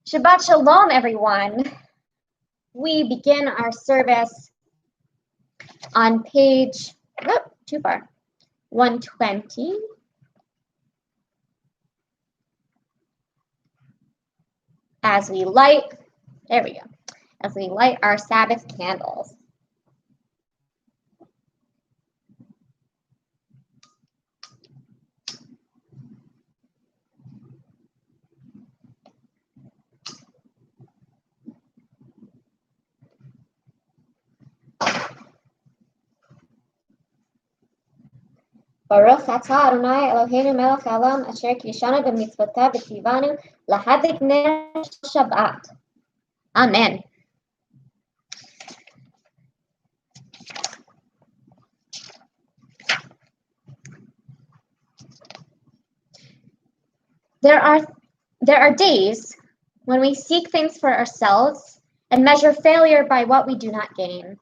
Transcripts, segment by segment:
Shabbat Shalom, everyone. We begin our service on page, too far, 120. As we light our Sabbath candles. Baruch atah Adonai Eloheinu melech haolam asher kishanu b'mitzvotav v'tzivanu lahadlik ner Shabbat. Amen. There are days when we seek things for ourselves and measure failure by what we do not gain.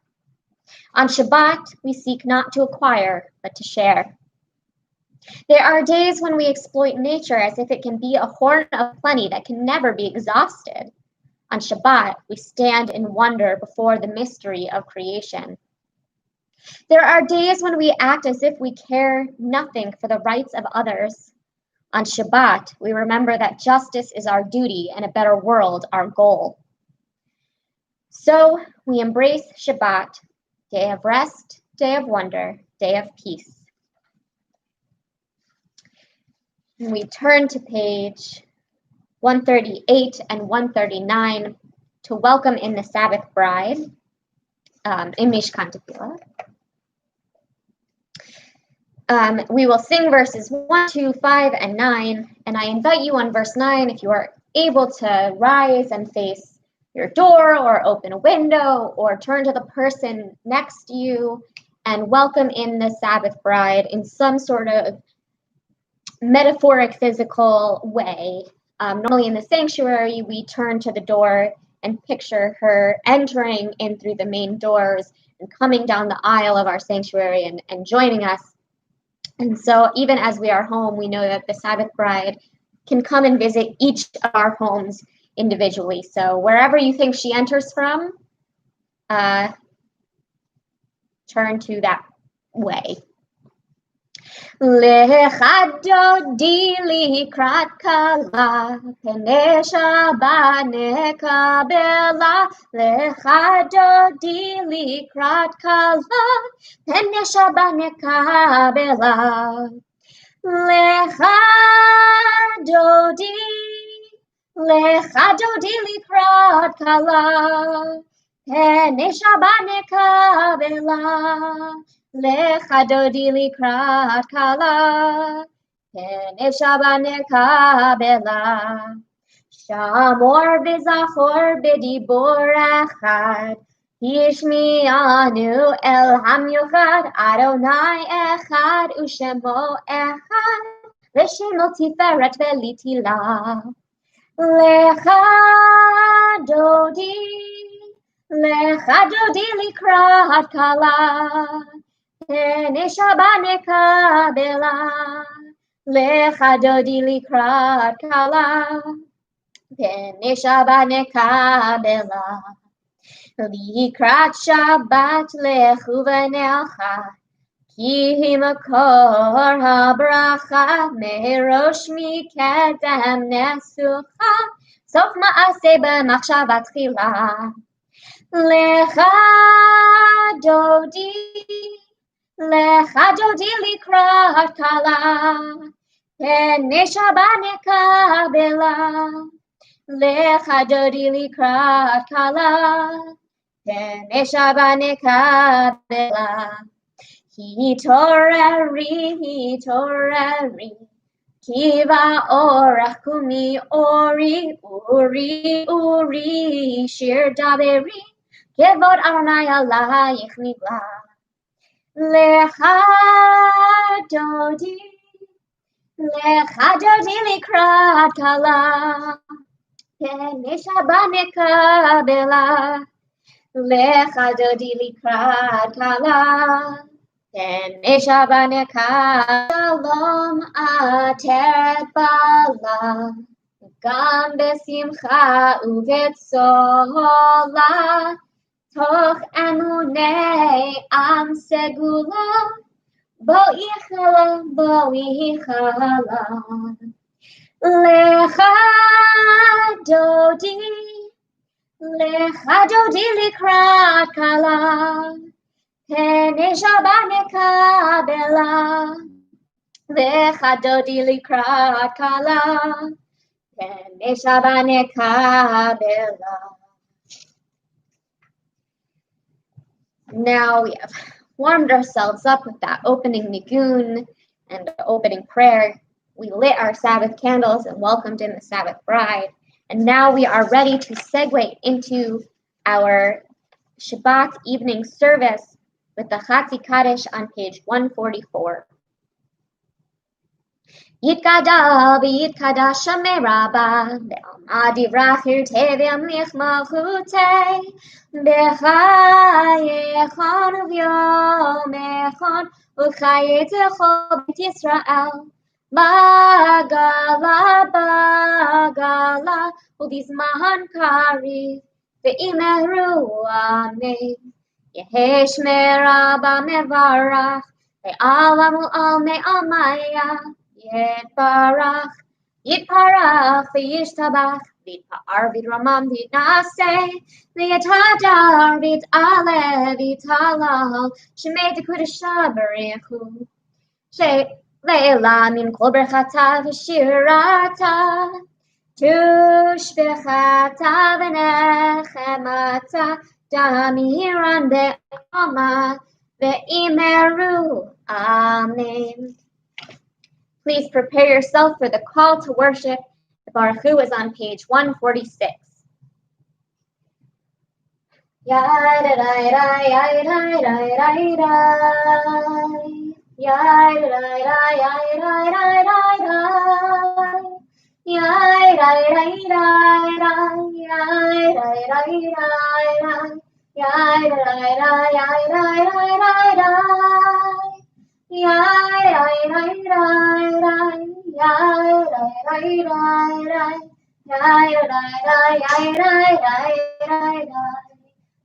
On Shabbat, we seek not to acquire, but to share. There are days when we exploit nature as if it can be a horn of plenty that can never be exhausted. On Shabbat, we stand in wonder before the mystery of creation. There are days when we act as if we care nothing for the rights of others. On Shabbat, we remember that justice is our duty and a better world our goal. So we embrace Shabbat, day of rest, day of wonder, day of peace. And we turn to page 138 and 139 to welcome in the Sabbath bride in Mishkan Tefillah. We will sing verses 1, 2, 5, and 9, and I invite you on verse 9, if you are able to rise and face your door or open a window or turn to the person next to you and welcome in the Sabbath bride in some sort of metaphoric, physical way. Normally in the sanctuary, we turn to the door and picture her entering in through the main doors and coming down the aisle of our sanctuary and joining us. And so even as we are home, we know that the Sabbath bride can come and visit each of our homes individually. So wherever you think she enters from, turn to that way. Lecha dodi likrat kala, pnei Shabbat nekabela. Lecha dodi likrat kala, pnei Shabbat nekabela. Lecha dodi likrat kala, pnei Shabbat nekabela. לך דודי לקראת כלה, פן שבת נקבלה. שמור וזכור בדיבור אחד, השמיענו אל המיוחד, אדוני אחד ושמו אחד, לשמו תפארת ולתהילה. לך דודי לקראת כלה, פן שבת נקבלה. לך דודי לקראת כלה, פן שבת נקבלה. לקראת שבת לכו ונלכה, כי היא מקור הברכה, מראש מקדם נסוכה, סוף מעשה במחשבה תחילה. לך דודי לקראת כלה, פן שבת נקבלה. לך דודי לקראת כלה, פן שבת נקבלה. התעוררי, כי באורך קומי אורי, שיר דברי, כבוד אדוני עלייך נגלה. לך דודי לקראת כלה, פן שבת נקבלה. לך דודי לקראת כלה, פן שבת נקבלה. שלום עטרת בעלה, גם בשמחה ובצהלה, תוך אמוני עם סגולה, בואי חלה. לך דודי לקראת כלה, פן שבת נקבלה. לך דודי לקראת כלה, פן שבת נקבלה. Now we have warmed ourselves up with that opening nigun and opening prayer. We lit our Sabbath candles and welcomed in the Sabbath bride. And now we are ready to segue into our Shabbat evening service with the Chatzi Kaddish on page 144. Yitkadal v'yitkadash Shamei Rabbah, be'alma divrach hirtei v'yamlich malchutei, b'chayechon u'vyomechon, u'chayetecho b'it Yisrael, bagala, u'bizman kariv, ve'imeru amen. Yehesh Rabbah mevarach, ve'alamu al me'amaya, Yitparach, v'yishtabach, v'yitpa'ar v'yitramam v'yitnaseh, v'yitadar v'yit'aleh v'yithalal, shemei dekudesha b'rechu, she'leila min kol berchata v'shirata, tushbechata v'nechemata, damiran be'alma, ve'imeru, amen. Please prepare yourself for the call to worship. The Baruch Hu is on page 146.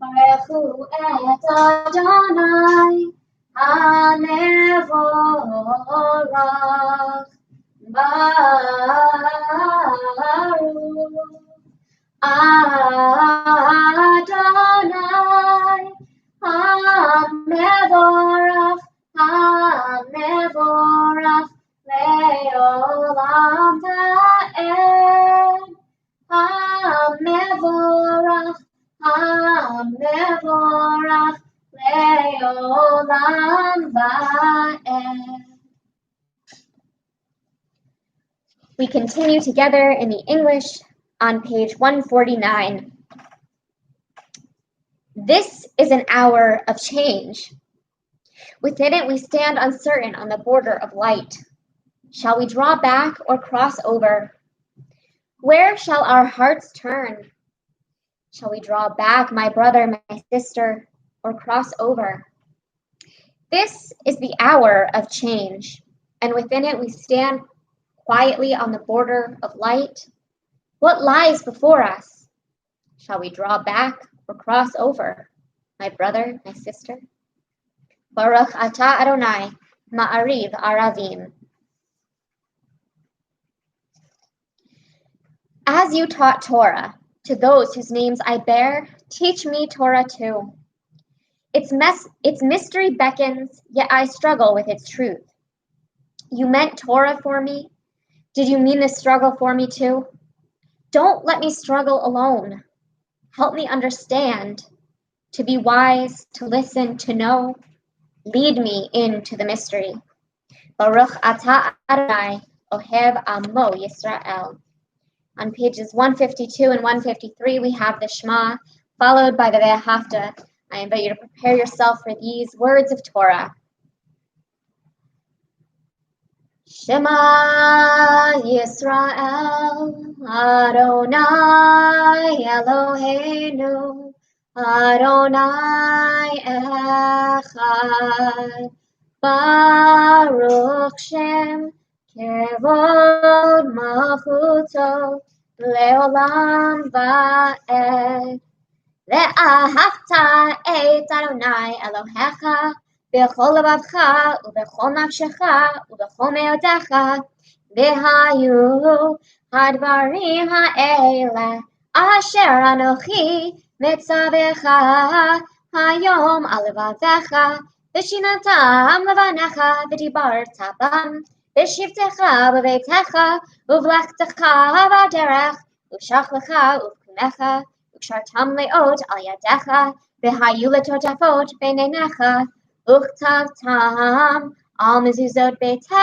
Baruchu et Adonai HaMevorach, Baruch Adonai HaMevorach, Le'olam Va'ed, HaMevorach, Le'olam va'ed. We continue together in the English on page 149. This is an hour of change. Within it we stand uncertain on the border of light. Shall we draw back or cross over? Where shall our hearts turn? Shall we draw back, my brother, my sister, or cross over? This is the hour of change, and within it we stand quietly on the border of light. What lies before us? Shall we draw back or cross over, my brother, my sister? Baruch atah Adonai, ma'ariv aravim. As you taught Torah to those whose names I bear, teach me Torah too. Its mystery beckons, yet I struggle with its truth. You meant Torah for me. Did you mean the struggle for me too? Don't let me struggle alone. Help me understand, to be wise, to listen, to know. Lead me into the mystery. Baruch atah Adonai, ohev amo Yisrael. On pages 152 and 153, we have the Shema, followed by the Ve'ahavta. I invite you to prepare yourself for these words of Torah. Shema Yisrael, Adonai Eloheinu, Adonai Echad, Baruch Shem, Kevod Malchuto, Leolam Va'ed. Ve'ahavta et Adonai Elohecha, b'chol lebavcha ובכל נפשך ובכל מאודיך, והיו הדברים האלה אשר אנוכי מצווך היום על לבביך, ושיננתם לבניך ודיברת בם, בשבתך בביתך ובלכתך בדרך, ובשכבך ובקומך, וקשרתם לאות על ידיך, והיו לטוטפות בין עיניך, וכתבתם על מזוזות ביתך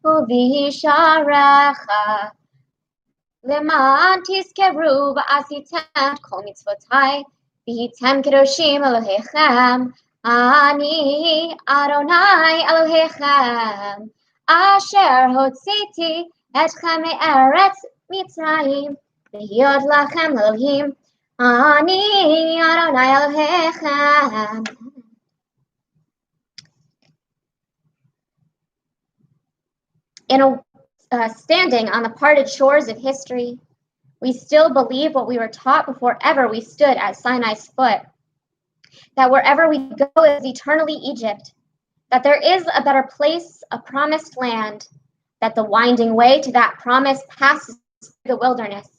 ובשעריך. למען תזכרו ועשיתם את כל מצוותיי, והייתם קדושים אלוהיכם, אני אדוני אלוהיכם, אשר הוצאתי אתכם מארץ מצרים, להיות לכם לאלוהים, אני אדוני אלוהיכם. Standing on the parted shores of history, we still believe what we were taught before ever we stood at Sinai's foot, that wherever we go is eternally Egypt, that there is a better place, a promised land, that the winding way to that promise passes through the wilderness,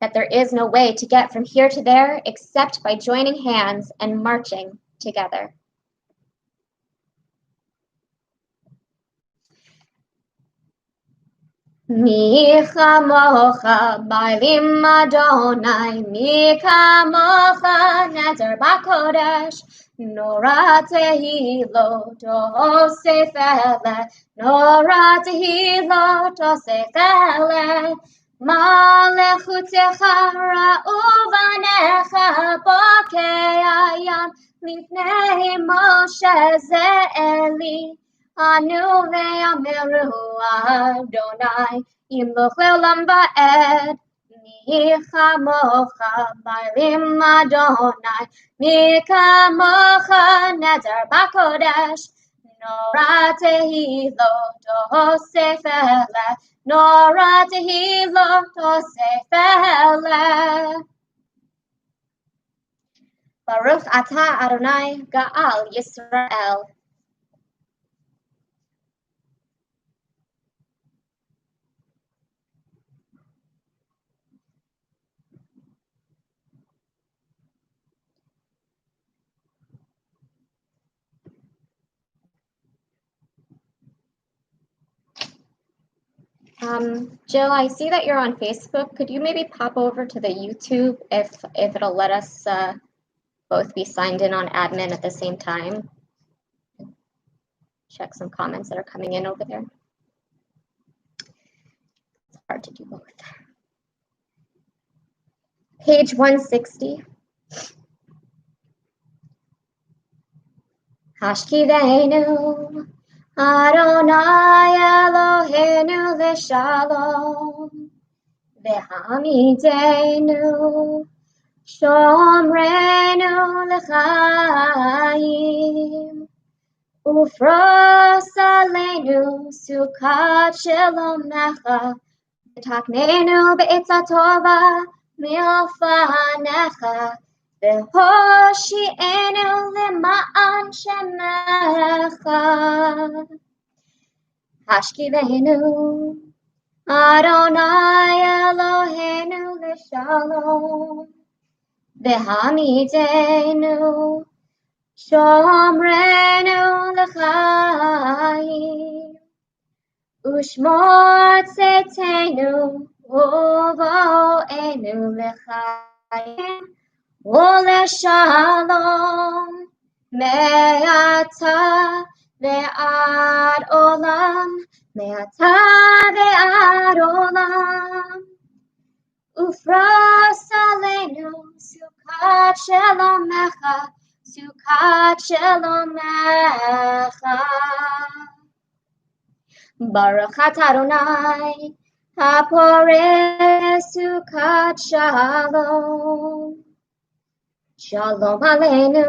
that there is no way to get from here to there except by joining hands and marching together. מי כמוך בעלים אדוני, מי כמוך נזר בקודש, נורא תהילות אוסף אלה, נורא תהילות אוסף אלה, מלכותך ראו בניך בוקע ים, לפני משה זה אלי. Anu ve'ameru Adonai, Yimloch le'olam va'ed. Mi chamocha ba'alim Adonai, mi kamocha neder b'kodesh. Nora tehilot osef ele, nora tehilot osef ele. Baruch atah Adonai Ga'al Yisrael. Jill, I see that you're on Facebook. Could you maybe pop over to the YouTube if it'll let us both be signed in on admin at the same time? check some comments that are coming in over there. It's hard to do both. Page 160. Hashkivenu Adonai Eloheinu L'Shalom V'hamidenu Shomrenu L'chaim Ufros Aleinu Sukkot Shelomecha V'taknenu B'etzah Tova Milfanecha V'hoshi'enu L'ma'an Shemecha Hashkivenu Adonai Eloheinu L'Shalom V'hamidenu Shomrenu L'chaim Ushmor Tzetenu Uvo'enu L'chaim U'L'Shalom Me'ata ve'ad olam Me'ata ve'ad olam Ufros Aleinu Sukkot Shelomecha Sukkot Shelomecha Baruch Atah Adonai Haporeh Sukkot Shalom Shalom Aleinu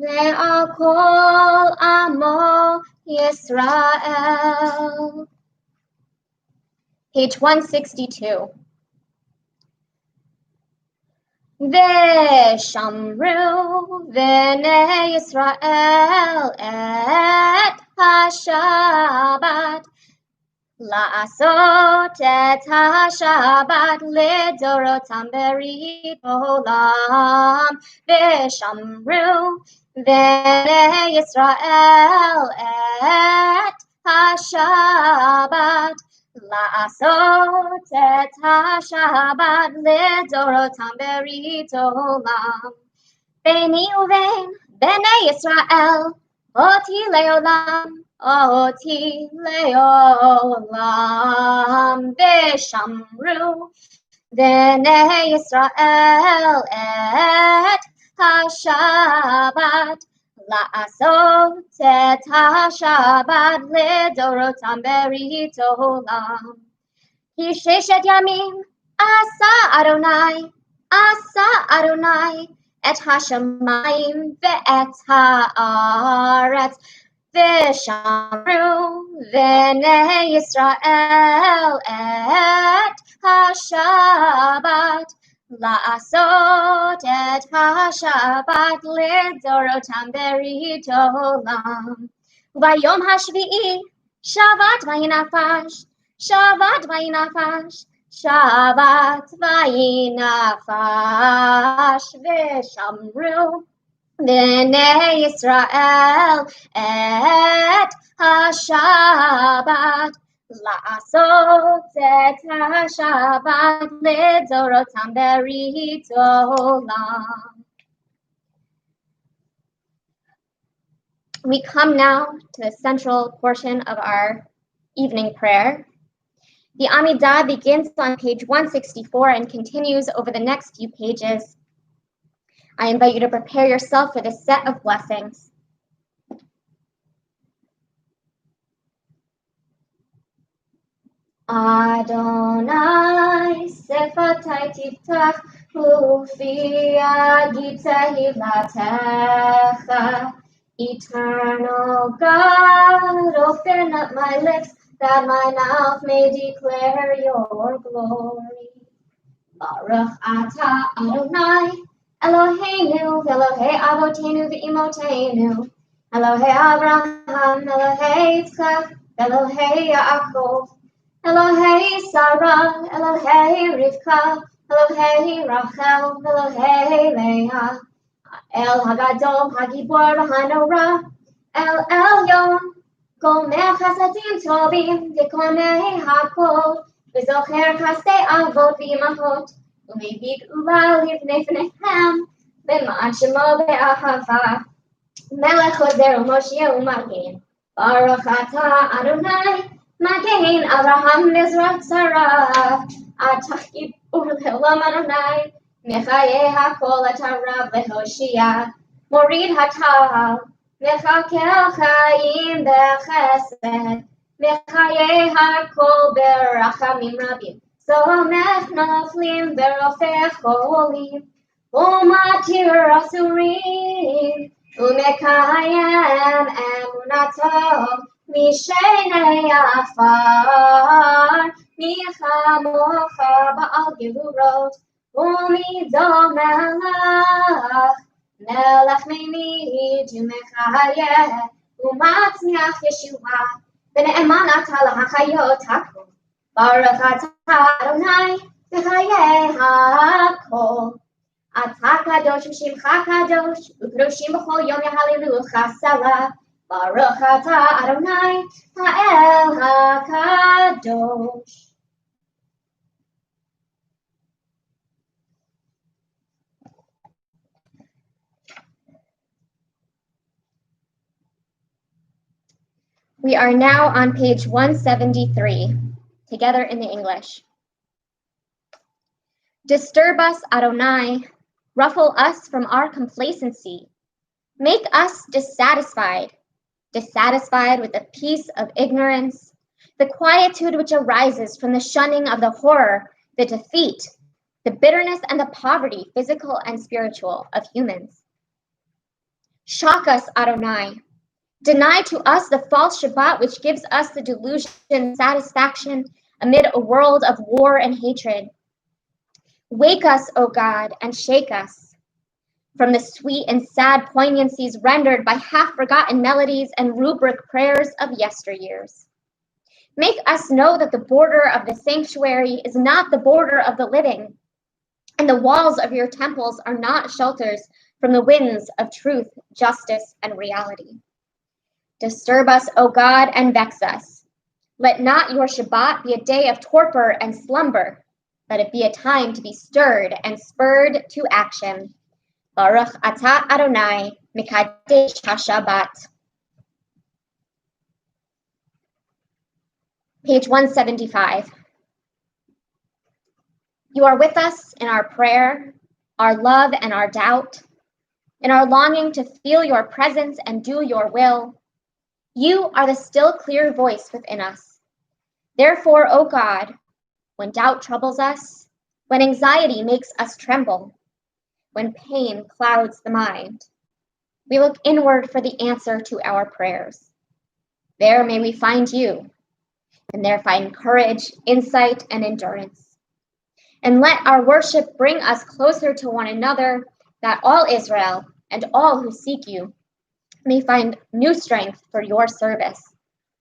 Ve'al Kol Amo Yisrael. Page 162. Ve'shamru v'nei Yisrael et ha-Shabbat La'asot et ha-Shabbat lidorotam berit olam Ve'shamru v'nei Yisrael et ha-Shabbat La'asot et ha-Shabbat lidorotam berit olam Beini uvein bnei Yisrael oti leolam Oti leolam Ve'shamru v'nei Yisrael et ha-Shabbat La'asot et ha-Shabbat lidorotam berit olam Ki sheshet yamim asa Adonai et ha-shamayim ve'et ha'aretz Ve'shamru v'nei Yisrael et ha-Shabbat La'asot et ha-Shabbat lidorotam berit olam Vayom hashvi'i Shabbat vayinafash Shabbat vayinafash Shabbat vayinafash Ve'shamru v'nei Yisrael et ha-Shabbat La'asot et ha-Shabbat lidorotam berit olam. We come now to the central portion of our evening prayer. The Amidah begins on page 164 and continues over the next few pages. I invite you to prepare yourself for this set of blessings. Adonai sefatai tiftach ufi agita hilatecha. Eternal God, open up my lips that my mouth may declare your glory. Baruch atah Adonai Eloheinu v'Elohei Avotenu v'Imotenu Elohei Abraham, Elohei Yitzchak, Elohei Yaakov, Elohei Sarah, Elohei Rivka, Elohei Rachel, Elohei Leah, El Hagadol, Hagibor, Hanora, El Elyon, Gomer Chasadim Tovim, Dikonei Hakol, V'Zocher Kasei Avot v'Imahot, U'Mevit Ula Livnei Fnechem, V'Ma'an Shemo Be'ahava, Melech Ozer U'Moshe U'Magin, Baruch atah Adonai, Magen Avraham Mizrach Sarah, Atah Gibor Le'olam Adonai, Mechaye HaKol Atarav Lehoshia, Morid Hatal, Mechakel Chaim Bechesed, Mechaye HaKol Berachamim Rabim, Somech Noflim Berofech Cholim, Umatir Asurim, Umekayem Emunato, Mishenei Afar, Michamocha Ba'al Gevurot, Umido Melech, Melech Meimid, Umechayeh, Umatzniach Yeshua, V'ne'eman ata lahachayot hakol, Baruch atah Adonai, Mechayeh hakol. Atah kadosh v'shimcha kadosh, u'kedoshim b'chol yom yahalelucha salah. Baruch atah Adonai, ha'el hakadosh. We are now on page 173, together in the English. Disturb us, Adonai, ruffle us from our complacency. Make us dissatisfied with the peace of ignorance, the quietude which arises from the shunning of the horror, the defeat, the bitterness and the poverty, physical and spiritual, of humans. Shock us, Adonai. Deny to us the false Shabbat which gives us the delusion and satisfaction amid a world of war and hatred. Wake us, O God, and shake us from the sweet and sad poignancies rendered by half-forgotten melodies and rubric prayers of yesteryears. Make us know that the border of the sanctuary is not the border of the living, and the walls of your temples are not shelters from the winds of truth, justice, and reality. Disturb us, O God, and vex us. Let not your Shabbat be a day of torpor and slumber. Let it be a time to be stirred and spurred to action. Baruch atah Adonai, Mekadesh HaShabbat. Page 175. You are with us in our prayer, our love and our doubt, in our longing to feel your presence and do your will. You are the still clear voice within us. Therefore, O God, when doubt troubles us, when anxiety makes us tremble, when pain clouds the mind, we look inward for the answer to our prayers. There may we find you, and there find courage, insight, and endurance. And let our worship bring us closer to one another, that all Israel and all who seek you may find new strength for your service.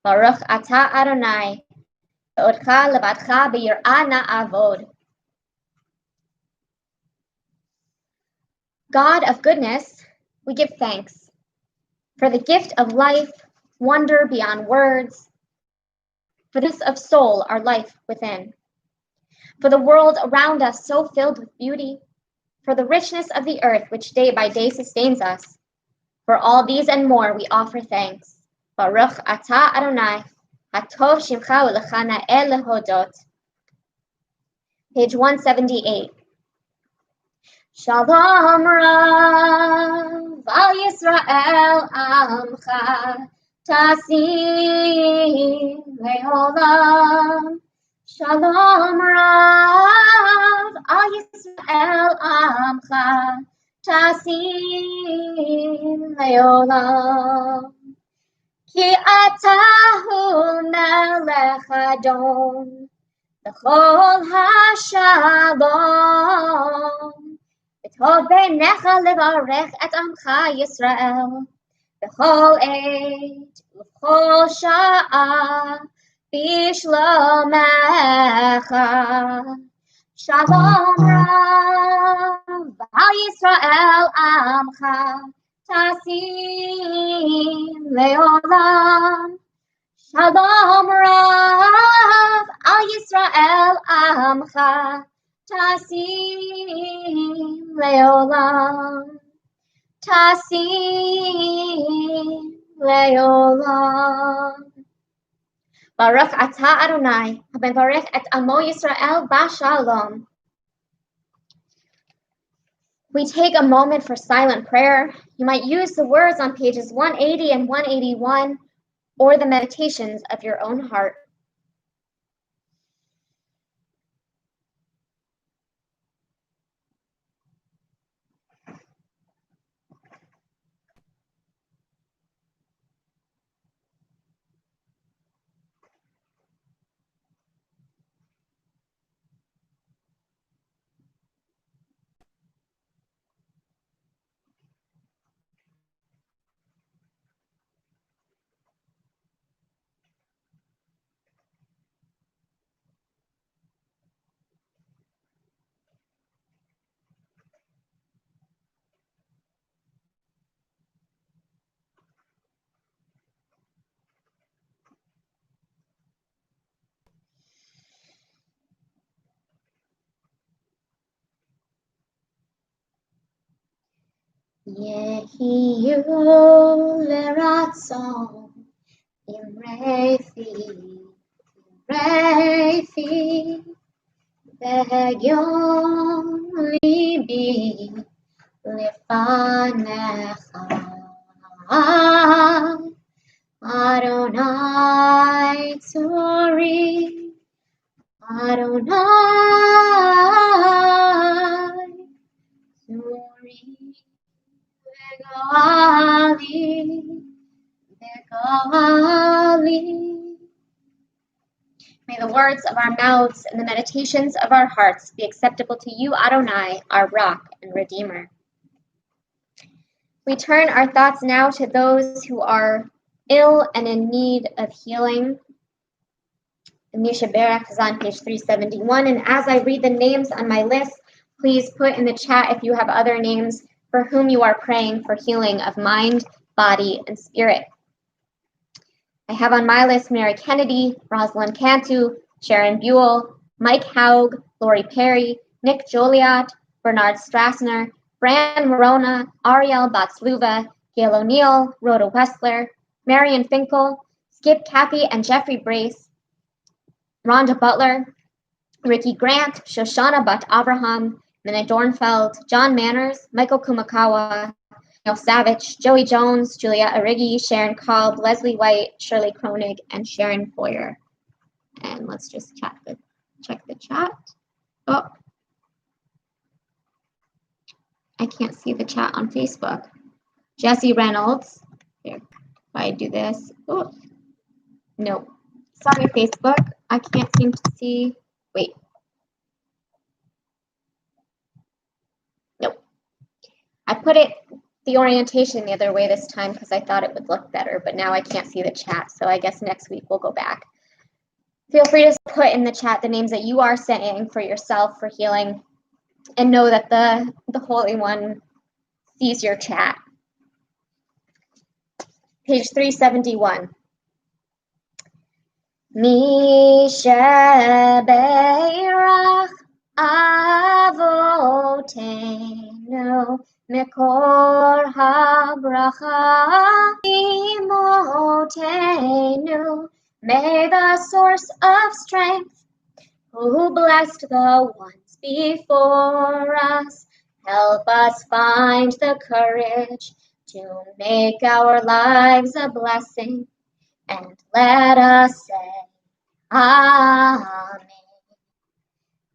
Baruch atah Adonai, ve'odcha levadcha b'yir'ah na'avod. God of goodness, we give thanks for the gift of life, wonder beyond words, for this of soul, our life within, for the world around us so filled with beauty, for the richness of the earth which day by day sustains us. For all these and more we offer thanks. Baruch atah Adonai, hatov shimcha u'lecha na'eh lehodot. Page 178. Shalom Rav al Yisrael Amcha Tasim Le'olam. Shalom Rav al Yisrael Amcha Tasim Le'olam. Ki atahu melech Adon B'chol hashalom. V'tov beinecha levarech et amcha Yisrael b'chol עת ובכל שעה בשלומך. Shalom Rav al Yisrael Amcha Tasim Le'olam. Shalom Rav al Yisrael Amcha Tasim Le'olam. Tasim Le'olam. Baruch atah Adonai, hamevarech et amo Yisrael b'shalom. We take a moment for silent prayer. You might use the words on pages 180 and 181 or the meditations of your own heart. Yehiyu leratzon imrefi v'egyom libi lefanecha Adonai tzori Adonai tzori Begali. May the words of our mouths and the meditations of our hearts be acceptable to you, Adonai, our rock and redeemer. We turn our thoughts now to those who are ill and in need of healing. The Misha Berach is on page 371, and as I read the names on my list, please put in the chat if you have other names for whom you are praying for healing of mind, body, and spirit. I have on my list Mary Kennedy, Rosalind Cantu, Sharon Buell, Mike Haug, Lori Perry, Nick Joliot, Bernard Strassner, Fran Morona, Ariel Batsluva, Gail O'Neill, Rhoda Westler, Marion Finkel, Skip Cappy and Jeffrey Brace, Rhonda Butler, Ricky Grant, Shoshana Butt Abraham, Minna Dornfeld, John Manners, Michael Kumakawa, Neil Savage, Joey Jones, Julia Arrighi, Sharon Kolb, Leslie White, Shirley Kronig, and Sharon Foyer. And let's just check the chat. Oh, I can't see the chat on Facebook. Jesse Reynolds. Here, if I do this. Oh, no. Sorry, Facebook. I can't seem to see. Wait. Nope. I put the orientation the other way this time because I thought it would look better, but now I can't see the chat, so I guess next week we'll go back. Feel free to put in the chat the names that you are saying for yourself for healing, and know that the Holy One sees your chat. Page 371. Mishaberach Avotenu Mekor habracha Imotenu. May the source of strength, who blessed the ones before us, help us find the courage to make our lives a blessing, and let us say Amen.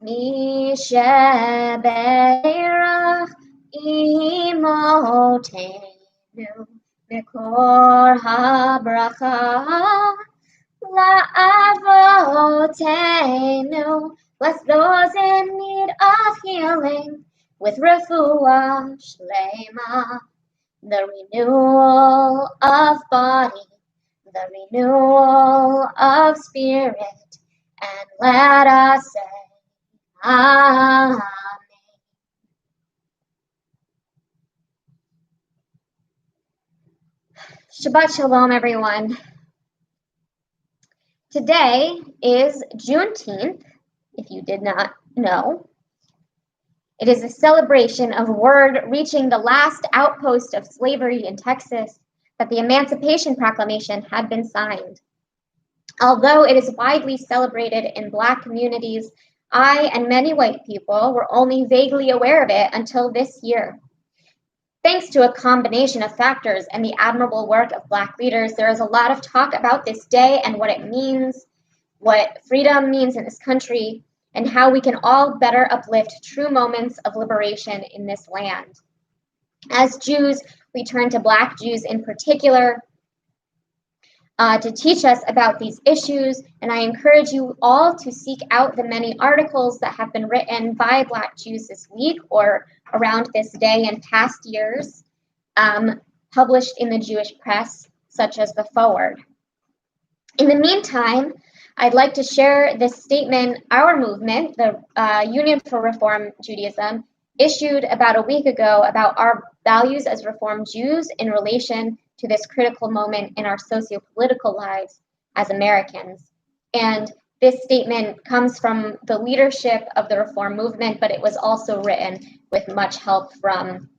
Mishaberach Imotenu Mekor habracha La'avotenu. Bless those in need of healing with refuah shlema, the renewal of body, the renewal of spirit, and let us say Amen. Shabbat Shalom, everyone. Today is Juneteenth, if you did not know. It is a celebration of word reaching the last outpost of slavery in Texas that the Emancipation Proclamation had been signed. Although it is widely celebrated in Black communities, I and many white people were only vaguely aware of it until this year. Thanks to a combination of factors and the admirable work of Black leaders, there is a lot of talk about this day and what it means, what freedom means in this country, and how we can all better uplift true moments of liberation in this land. As Jews, we turn to Black Jews in particular to teach us about these issues, and I encourage you all to seek out the many articles that have been written by Black Jews this week or around this day in past years, published in the Jewish press, such as the Forward. In the meantime, I'd like to share this statement our movement, the Union for Reform Judaism, issued about a week ago about our values as Reform Jews in relation to this critical moment in our socio-political lives as Americans. And this statement comes from the leadership of the Reform movement, but it was also written with much help from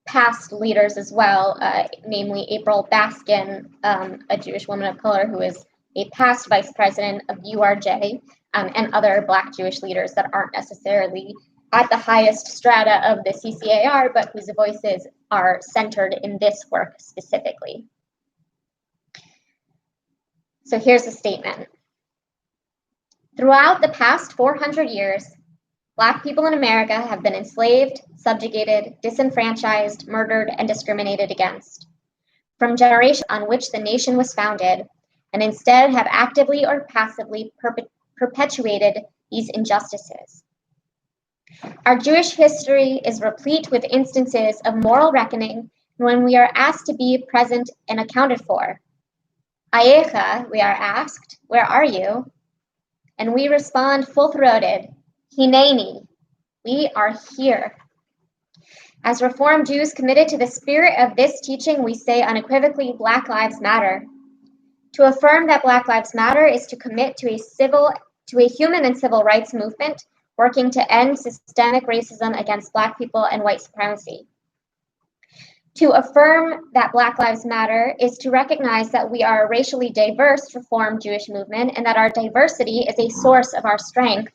past leaders as well, namely April Baskin, a Jewish woman of color who is a past vice president of URJ, and other Black Jewish leaders that aren't necessarily at the highest strata of the CCAR, but whose voices are centered in this work specifically. So here's the statement. Throughout the past 400 years, Black people in America have been enslaved, subjugated, disenfranchised, murdered, and discriminated against from generations on which the nation was founded, and instead have actively or passively perpetuated these injustices. Our Jewish history is replete with instances of moral reckoning when we are asked to be present and accounted for. Ayecha, we are asked, where are you? And we respond full-throated, Hineni, we are here. As Reform Jews committed to the spirit of this teaching, we say unequivocally, Black Lives Matter. To affirm that Black Lives Matter is to commit to a human and civil rights movement working to end systemic racism against Black people and white supremacy. To affirm that Black Lives Matter is to recognize that we are a racially diverse Reform Jewish movement and that our diversity is a source of our strength.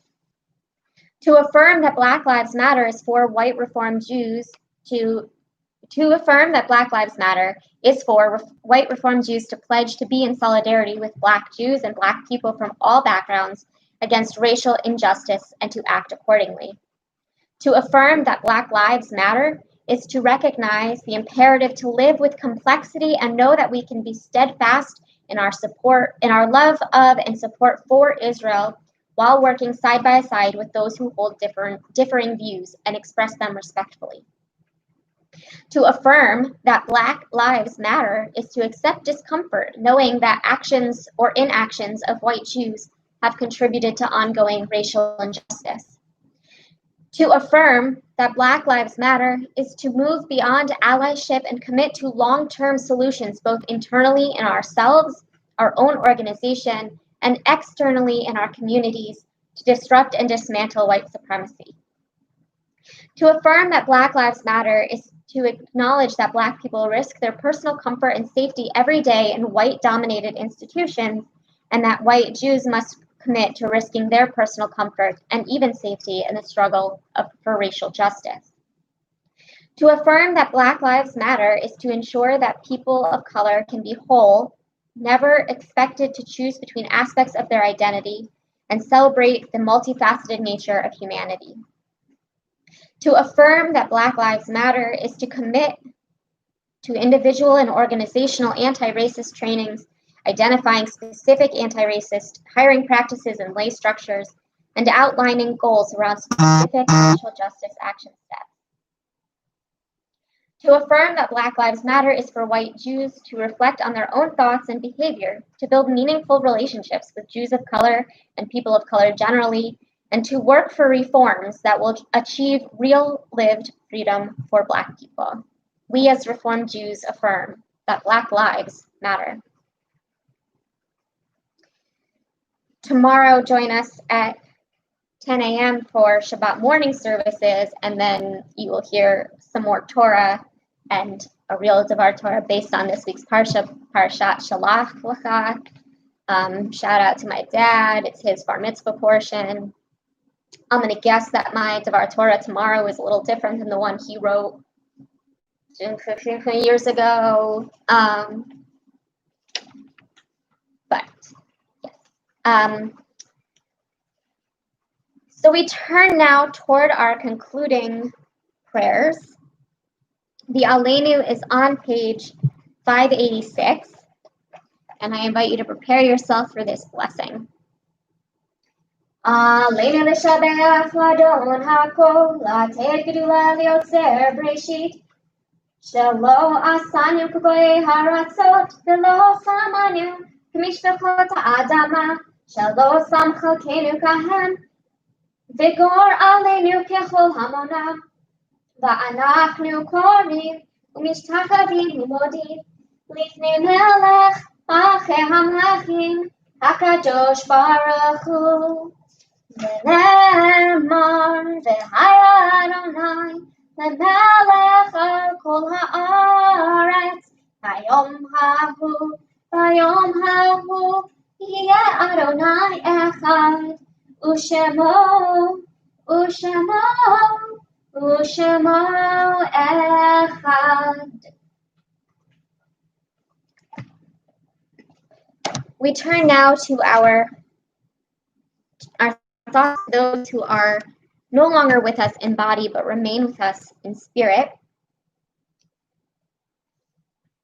To affirm that Black Lives Matter is for white Reform Jews to affirm that Black Lives Matter is for white Reform Jews to pledge to be in solidarity with Black Jews and Black people from all backgrounds against racial injustice and to act accordingly. To affirm that Black Lives Matter is to recognize the imperative to live with complexity and know that we can be steadfast in our support, in our love of and support for Israel while working side by side with those who hold differing views and express them respectfully. To affirm that Black Lives Matter is to accept discomfort, knowing that actions or inactions of white Jews have contributed to ongoing racial injustice. To affirm that Black Lives Matter is to move beyond allyship and commit to long-term solutions, both internally in ourselves, our own organization, and externally in our communities to disrupt and dismantle white supremacy. To affirm that Black Lives Matter is to acknowledge that Black people risk their personal comfort and safety every day in white-dominated institutions, and that white Jews must commit to risking their personal comfort and even safety in the struggle for racial justice. To affirm that Black Lives Matter is to ensure that people of color can be whole, never expected to choose between aspects of their identity, and celebrate the multifaceted nature of humanity. To affirm that Black Lives Matter is to commit to individual and organizational anti-racist trainings, identifying specific anti-racist hiring practices and lay structures, and outlining goals around specific racial justice action steps. To affirm that Black Lives Matter is for white Jews to reflect on their own thoughts and behavior, to build meaningful relationships with Jews of color and people of color generally, and to work for reforms that will achieve real lived freedom for Black people. We as Reform Jews affirm that Black lives matter. Tomorrow, join us at 10 a.m. for Shabbat morning services, and then you will hear some more Torah and a real Devar Torah based on this week's Parshat Shalach Lecha. Shout out to my dad. It's his bar mitzvah portion. I'm going to guess that my Devar Torah tomorrow is a little different than the one he wrote 15, 20 years ago. But yes. So we turn now toward our concluding prayers. The Aleinu is on page 586, and I invite you to prepare yourself for this blessing. Aleinu l'shabeach l'adon hakol, l'ateit gedula liotzer breshit, shelo asanu k'goyei haratzot, v'lo samanu k'mishpachot ha'adama, shelo sam chalkenu kahem, v'gor aleinu kechol hamona, va'anachnu korim u'mishtachavim u'modim lifnei melech ma'achei hamlechim hakadosh baruch hu. V'ne'emar v'haya Adonai lemelech al kol ha'aretz hayom hahu yeh Adonai echad u'shemo echad. We turn now to our thoughts of those who are no longer with us in body but remain with us in spirit.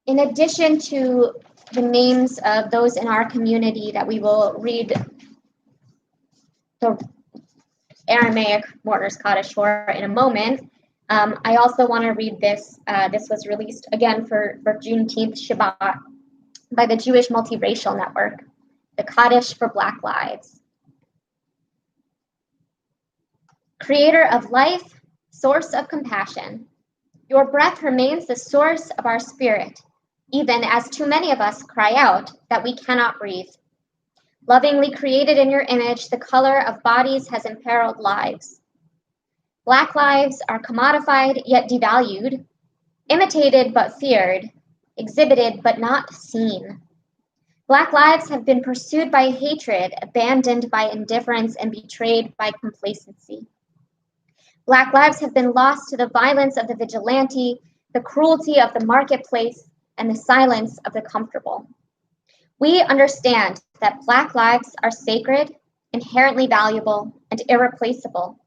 In addition to the names of those in our community that we will read the Aramaic Mourner's Kaddish for in a moment, I also want to read this. This was released again for Juneteenth Shabbat by the Jewish Multiracial Network, the Kaddish for Black Lives. Creator of life, source of compassion, your breath remains the source of our spirit, even as too many of us cry out that we cannot breathe. Lovingly created in your image, the color of bodies has imperiled lives. Black lives are commodified yet devalued, imitated but feared, exhibited but not seen. Black lives have been pursued by hatred, abandoned by indifference, and betrayed by complacency. Black lives have been lost to the violence of the vigilante, the cruelty of the marketplace, and the silence of the comfortable. We understand that Black lives are sacred, inherently valuable, and irreplaceable.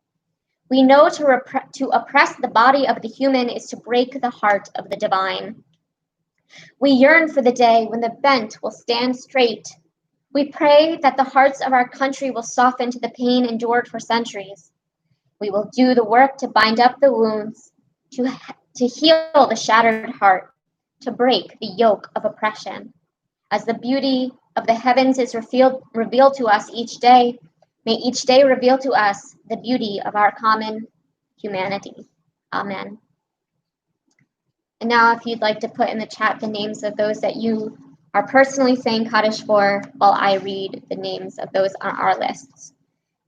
We know to oppress the body of the human is to break the heart of the divine. We yearn for the day when the bent will stand straight. We pray that the hearts of our country will soften to the pain endured for centuries. We will do the work to bind up the wounds, to heal the shattered heart, to break the yoke of oppression. As the beauty of the heavens is revealed to us each day, may each day reveal to us the beauty of our common humanity. Amen. And now if you'd like to put in the chat the names of those that you are personally saying Kaddish for, while I read the names of those on our lists.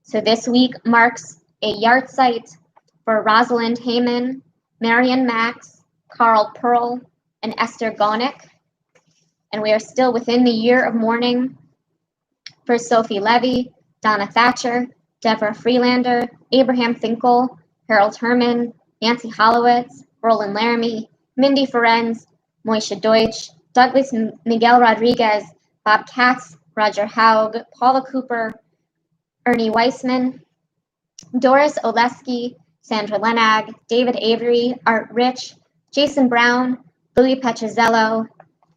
So this week marks a yahrzeit for Rosalind Heyman, Marion Max, Carl Pearl, and Esther Gonick. And we are still within the year of mourning for Sophie Levy, Donna Thatcher, Deborah Freelander, Abraham Finkel, Harold Herman, Nancy Hollowitz, Roland Laramie, Mindy Ferenz, Moishe Deutsch, Douglas Miguel Rodriguez, Bob Katz, Roger Haug, Paula Cooper, Ernie Weissman, Doris Oleski, Sandra Lenag, David Avery, Art Rich, Jason Brown, Louis Petrozello,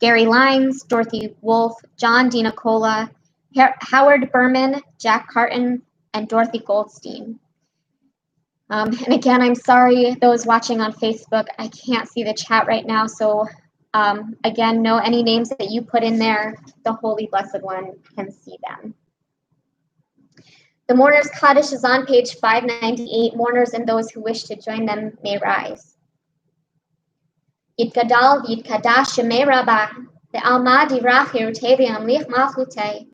Gary Lines, Dorothy Wolf, John DiNicola, Howard Berman, Jack Carton, and Dorothy Goldstein. And again, I'm sorry, those watching on Facebook, I can't see the chat right now, so again, know any names that you put in there, the Holy Blessed One can see them. The Mourner's Kaddish is on page 598. Mourners and those who wish to join them may rise. Yitgadal v'yitkadash shemei Rabbah, ve'alma divrach hirutei v'yamlich malchutei,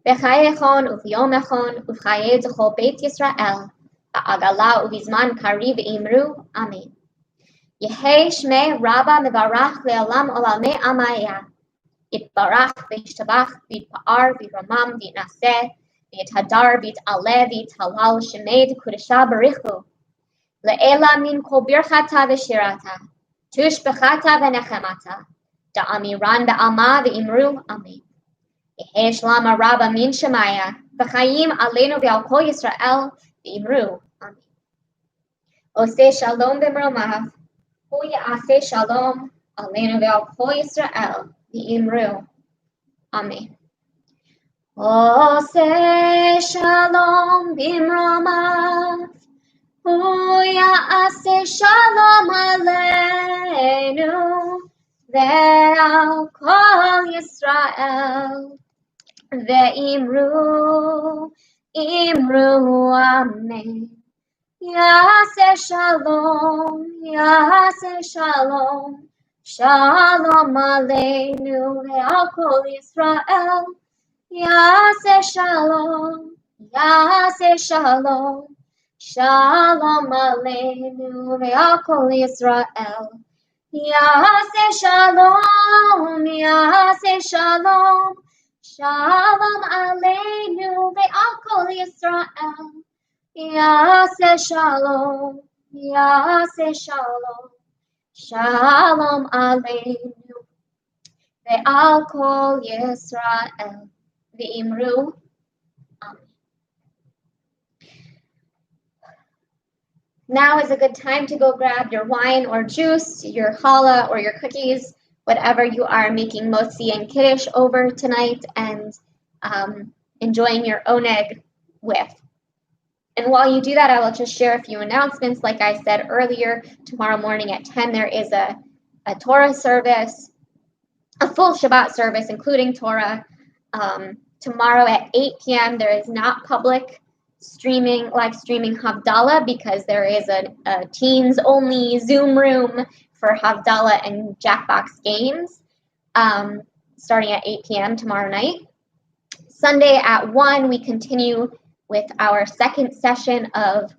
v'chayechon uv'yomechon uv'chayei zechol Beit Yisrael, ba'agala uv'izman kari v'imru, Amen. Yehei Shmei Rabba Mevarach Le'olam Olamei Amaya. Yitbarach v'yishtabach v'yitpa'ar v'yiramam v'yinaseh v'yithadar v'yit'aleh v'yithalal shemed kudesha barichu le'ela min kol birchata v'shirata tushbechata v'nechemata da'amiran ba'alma v'imru amen. Yehi shlama rabba min shemaya v'chayim aleinu v'al kol Yisrael v'imru amen. Oseh shalom b'mromav hu ya'aseh shalom aleinu v'al kol Yisrael v'imru amen. Oseh shalom bimromav, hu ya'aseh shalom aleinu ve'al kol Yisrael ve'imru amen. Ya'aseh shalom, shalom aleinu ve'al kol Yisrael. Yaseh shalom, shalom aleinu ve'al kol Yisrael. Yaseh shalom, shalom aleinu ve'al kol Yisrael. Yaseh shalom, shalom aleinu ve'al kol Yisrael. V'imru amen. Now is a good time to go grab your wine or juice, your challah or your cookies, whatever you are making motzi and kiddush over tonight, and enjoying your oneg with. And while you do that, I will just share a few announcements. Like I said earlier, tomorrow morning at 10 there is a Torah service, a full Shabbat service, including Torah. Tomorrow at 8 p.m. there is not public live streaming Havdalah because there is a teens only Zoom room for Havdalah and Jackbox games starting at 8 p.m. tomorrow night. Sunday at 1 we continue with our second session of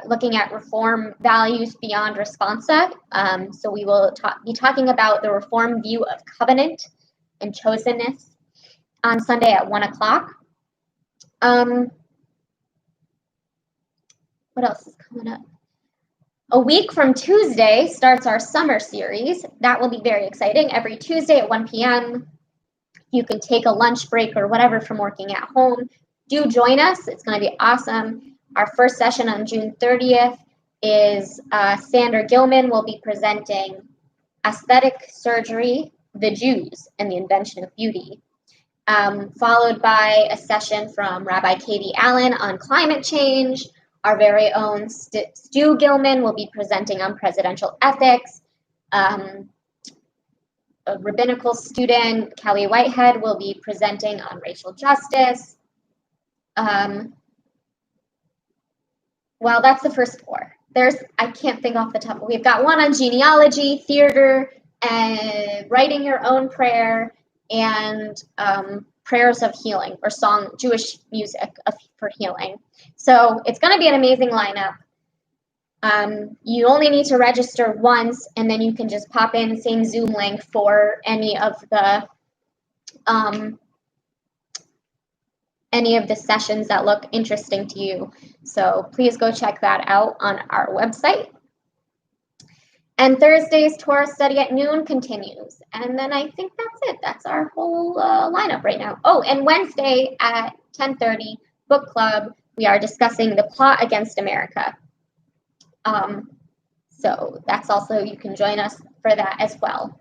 looking at Reform values beyond responsa. So we will be talking about the Reform view of covenant and chosenness on Sunday at 1 o'clock. What else is coming up? A week from Tuesday starts our summer series. That will be very exciting. Every Tuesday at 1 p.m. You can take a lunch break or whatever from working at home. Do join us. It's going to be awesome. Our first session on June 30th is Sandra Gilman will be presenting Aesthetic Surgery, the Jews, and the Invention of Beauty. Followed by a session from Rabbi Katie Allen on climate change. Our very own Stu Gilman will be presenting on presidential ethics. A rabbinical student, Kelly Whitehead, will be presenting on racial justice. Well, that's the first four. I can't think off the top. We've got one on genealogy, theater, and writing your own prayer, and prayers of healing, or Jewish music for healing. So it's going to be an amazing lineup. You only need to register once, and then you can just pop in the same Zoom link for any of the sessions that look interesting to you. So please go check that out on our website. And Thursday's Torah study at noon continues. And then I think that's it. That's our whole lineup right now. Oh, and Wednesday at 10:30, book club, we are discussing The Plot Against America. So that's also, you can join us for that as well.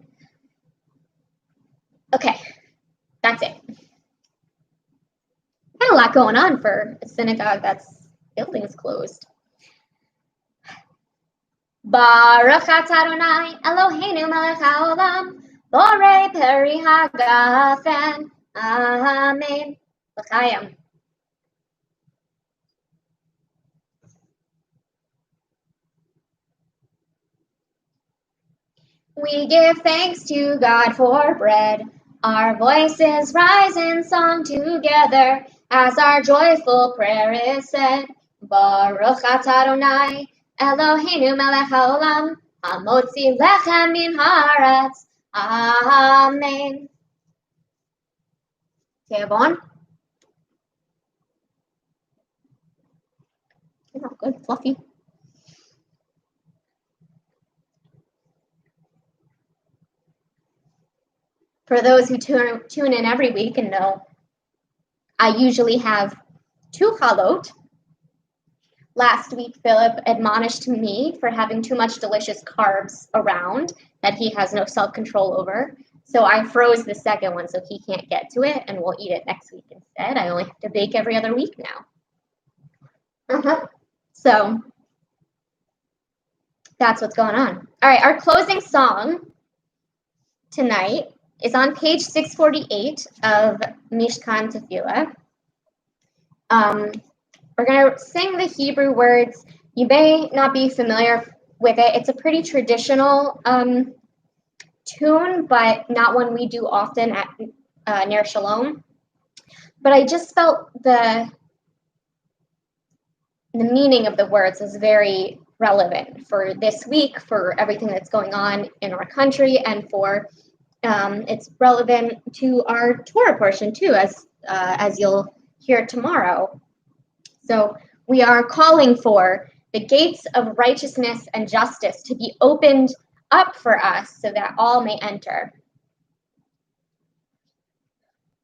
Okay, that's it. Got a lot going on for a synagogue that's building's closed. Baruch atah Adonai Eloheinu melech haolam borei peri hagafen. Amen. L'chaim. We give thanks to God for bread. Our voices rise in song together as our joyful prayer is said. Baruch atah Adonai Eloheinu melech haolam Hamotzi lechem min haaretz. Amen. Okay, everyone. Oh, good, fluffy. For those who tune in every week and know, I usually have 2 chalot. Last week, Philip admonished me for having too much delicious carbs around that he has no self-control over. So I froze the second one so he can't get to it, and we'll eat it next week instead. I only have to bake every other week now. So that's what's going on. All right, our closing song tonight is on page 648 of Mishkan Tefillah. We're going to sing the Hebrew words. You may not be familiar with it. It's a pretty traditional tune, but not one we do often at Ner Shalom. But I just felt the meaning of the words is very relevant for this week, for everything that's going on in our country, and for it's relevant to our Torah portion too, as you'll hear tomorrow. So we are calling for the gates of righteousness and justice to be opened up for us so that all may enter.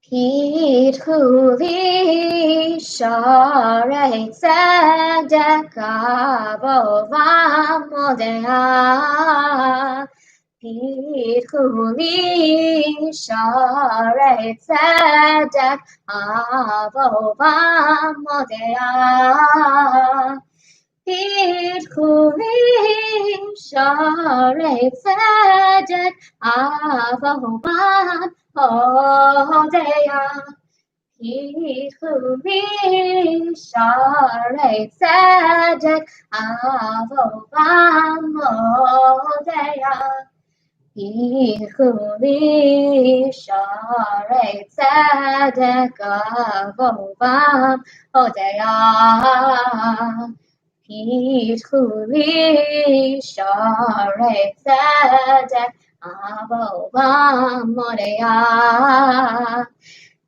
Pitchu li sharei tzedek avovam modea. Pitchu li sharei tzedek avovam modea. Pitchu li sharei tzedek avovam modea. Pitchu li sharei tzedek avovam modea. Pitchu li sharei tzedek avovam modea. Pitchu li sharei tzedek avovam modea.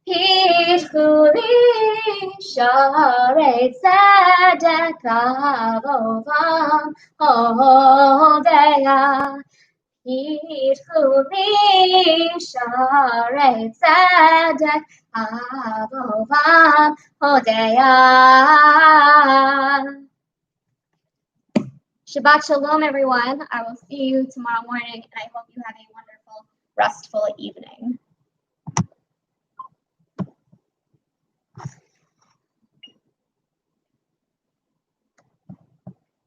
Pitchu li sharei tzedek avovam modea. Pitchu li sharei tzedek avovam modea. Shabbat Shalom, everyone. I will see you tomorrow morning, and I hope you have a wonderful, restful evening.